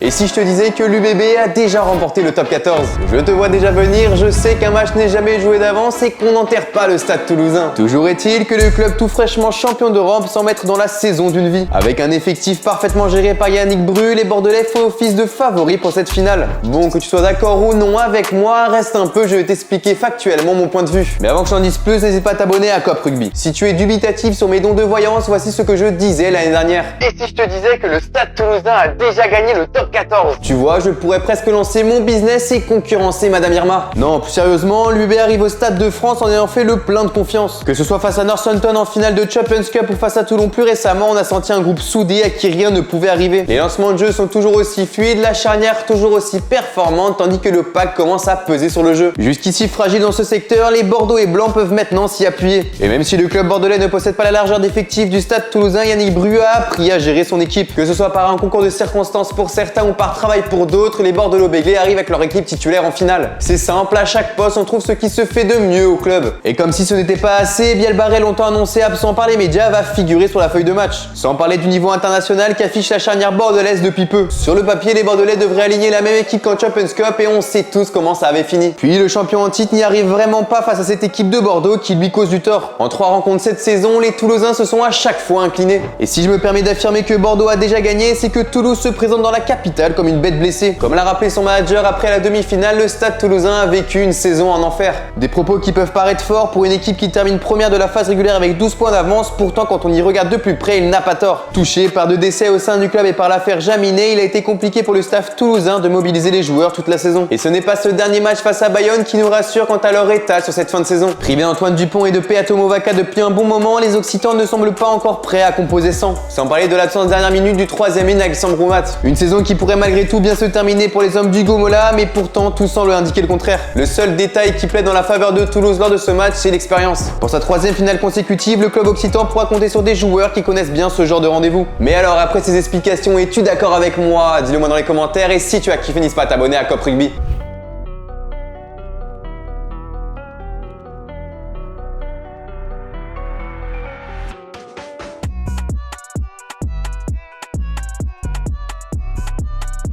Et si je te disais que l'UBB a déjà remporté le top 14? Je te vois déjà venir, je sais qu'un match n'est jamais joué d'avance et qu'on n'enterre pas le Stade Toulousain. Toujours est-il que le club tout fraîchement champion d'Europe semble mettre dans la saison d'une vie. Avec un effectif parfaitement géré par Yannick Bru, les Bordelais font office de favoris pour cette finale. Bon, que tu sois d'accord ou non avec moi, reste un peu, je vais t'expliquer factuellement mon point de vue. Mais avant que je t'en dise plus, n'hésite pas à t'abonner à Cop Rugby. Si tu es dubitatif sur mes dons de voyance, voici ce que je disais l'année dernière. Et si je te disais que le Stade Toulousain a déjà gagné le top 14? Tu vois, je pourrais presque lancer mon business et concurrencer Madame Irma. Non, plus sérieusement, l'UB arrive au Stade de France en ayant fait le plein de confiance. Que ce soit face à Northampton en finale de Champions Cup ou face à Toulon plus récemment, on a senti un groupe soudé à qui rien ne pouvait arriver. Les lancements de jeu sont toujours aussi fluides, la charnière toujours aussi performante, tandis que le pack commence à peser sur le jeu. Jusqu'ici fragile dans ce secteur, les Bordeaux et Blancs peuvent maintenant s'y appuyer. Et même si le club bordelais ne possède pas la largeur d'effectifs du Stade Toulousain, Yannick Bru a appris à gérer son équipe. Que ce soit par un concours de circonstances pour certains ou par travail pour d'autres, les Bordelais-Béglés arrivent avec leur équipe titulaire en finale. C'est simple, à chaque poste on trouve ce qui se fait de mieux au club. Et comme si ce n'était pas assez, Bielbarré, longtemps annoncé absent par les médias, va figurer sur la feuille de match. Sans parler du niveau international qu'affiche la charnière bordelaise depuis peu. Sur le papier, les Bordelais devraient aligner la même équipe qu'en Champions Cup et on sait tous comment ça avait fini. Puis le champion en titre n'y arrive vraiment pas face à cette équipe de Bordeaux qui lui cause du tort. En 3 rencontres cette saison, les Toulousains se sont à chaque fois inclinés. Et si je me permets d'affirmer que Bordeaux a déjà gagné, c'est que Toulouse se présente dans la capitale comme une bête blessée. Comme l'a rappelé son manager après la demi-finale, le Stade Toulousain a vécu une saison en enfer. Des propos qui peuvent paraître forts pour une équipe qui termine première de la phase régulière avec 12 points d'avance, pourtant quand on y regarde de plus près, il n'a pas tort. Touché par 2 décès au sein du club et par l'affaire Jaminet, il a été compliqué pour le staff toulousain de mobiliser les joueurs toute la saison. Et ce n'est pas ce dernier match face à Bayonne qui nous rassure quant à leur état sur cette fin de saison. Privé d'Antoine Dupont et de Peato Movaca depuis un bon moment, les Occitans ne semblent pas encore prêts à composer sans parler de l'absence dernière minute du 3e ligne Alexandre Roumat. Une saison qui pourrait malgré tout bien se terminer pour les hommes du Gomola, mais pourtant tout semble indiquer le contraire. Le seul détail qui plaide dans la faveur de Toulouse lors de ce match, c'est l'expérience. Pour sa 3e finale consécutive, le club occitan pourra compter sur des joueurs qui connaissent bien ce genre de rendez-vous. Mais alors après ces explications, es-tu d'accord avec moi? Dis-le moi dans les commentaires et si tu as kiffé, n'hésite pas à t'abonner à Cop Rugby.